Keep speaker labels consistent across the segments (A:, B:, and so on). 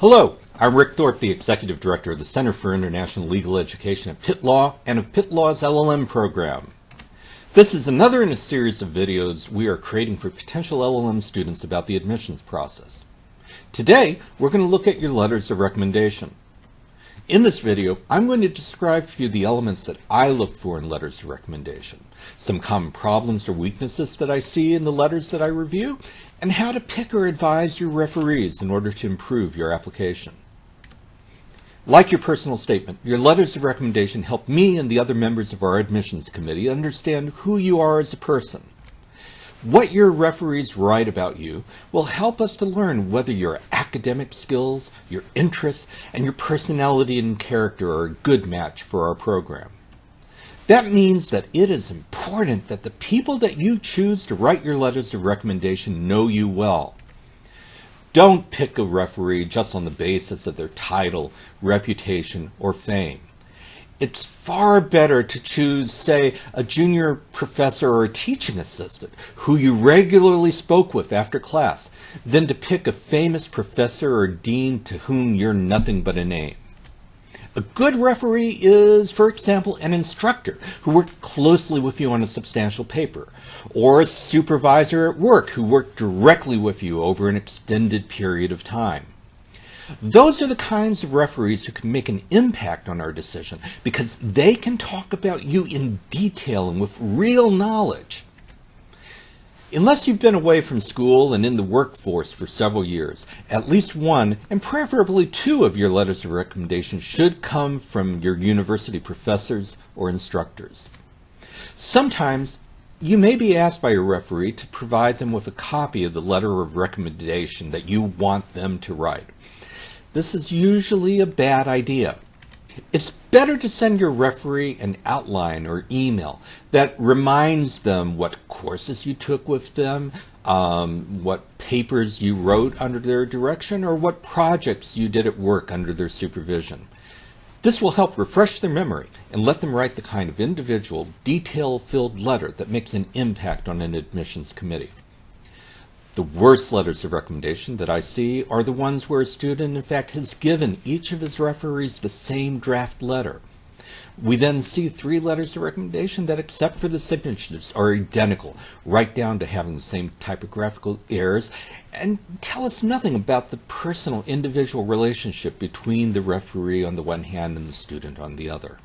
A: Hello, I'm Rick Thorpe, the Executive Director of the Center for International Legal Education at Pitt Law and of Pitt Law's LLM program. This is another in a series of videos we are creating for potential LLM students about the admissions process. Today, we're going to look at your letters of recommendation. In this video, I'm going to describe for you the elements that I look for in letters of recommendation, some common problems or weaknesses that I see in the letters that I review, and how to pick or advise your referees in order to improve your application. Like your personal statement, your letters of recommendation help me and the other members of our admissions committee understand who you are as a person. What your referees write about you will help us to learn whether your academic skills, your interests, and your personality and character are a good match for our program. That means that it is important that the people that you choose to write your letters of recommendation know you well. Don't pick a referee just on the basis of their title, reputation, or fame. It's far better to choose, say, a junior professor or a teaching assistant who you regularly spoke with after class than to pick a famous professor or dean to whom you're nothing but a name. A good referee is, for example, an instructor who worked closely with you on a substantial paper, or a supervisor at work who worked directly with you over an extended period of time. Those are the kinds of referees who can make an impact on our decision because they can talk about you in detail and with real knowledge. Unless you've been away from school and in the workforce for several years, at least one, and preferably two of your letters of recommendation should come from your university professors or instructors. Sometimes you may be asked by your referee to provide them with a copy of the letter of recommendation that you want them to write. This is usually a bad idea. It's better to send your referee an outline or email that reminds them what courses you took with them, what papers you wrote under their direction, or what projects you did at work under their supervision. This will help refresh their memory and let them write the kind of individual, detail-filled letter that makes an impact on an admissions committee. The worst letters of recommendation that I see are the ones where a student, in fact, has given each of his referees the same draft letter. We then see 3 letters of recommendation that, except for the signatures, are identical, right down to having the same typographical errors, and tell us nothing about the personal, individual relationship between the referee on the one hand and the student on the other.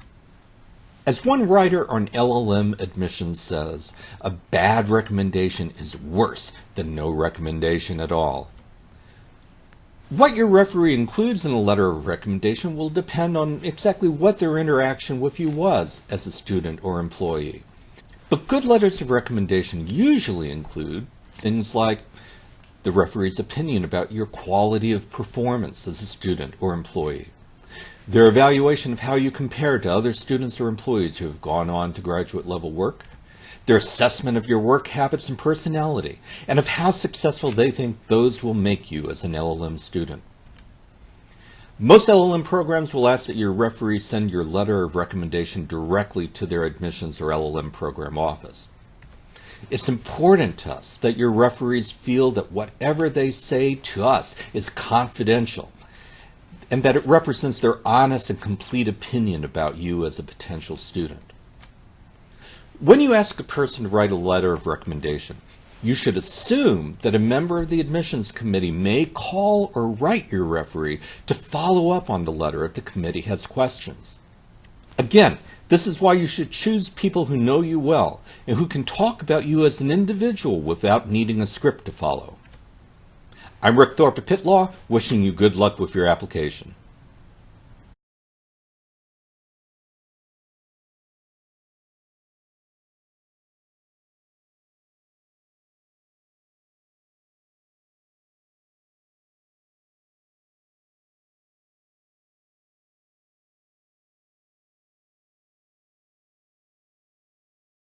A: As one writer on LLM admissions says, a bad recommendation is worse than no recommendation at all. What your referee includes in a letter of recommendation will depend on exactly what their interaction with you was as a student or employee. But good letters of recommendation usually include things like the referee's opinion about your quality of performance as a student or employee, their evaluation of how you compare to other students or employees who have gone on to graduate level work, their assessment of your work habits and personality, and of how successful they think those will make you as an LLM student. Most LLM programs will ask that your referee send your letter of recommendation directly to their admissions or LLM program office. It's important to us that your referees feel that whatever they say to us is confidential, and that it represents their honest and complete opinion about you as a potential student. When you ask a person to write a letter of recommendation, you should assume that a member of the admissions committee may call or write your referee to follow up on the letter if the committee has questions. Again, this is why you should choose people who know you well and who can talk about you as an individual without needing a script to follow. I'm Rick Thorpe at Pitt Law, wishing you good luck with your application.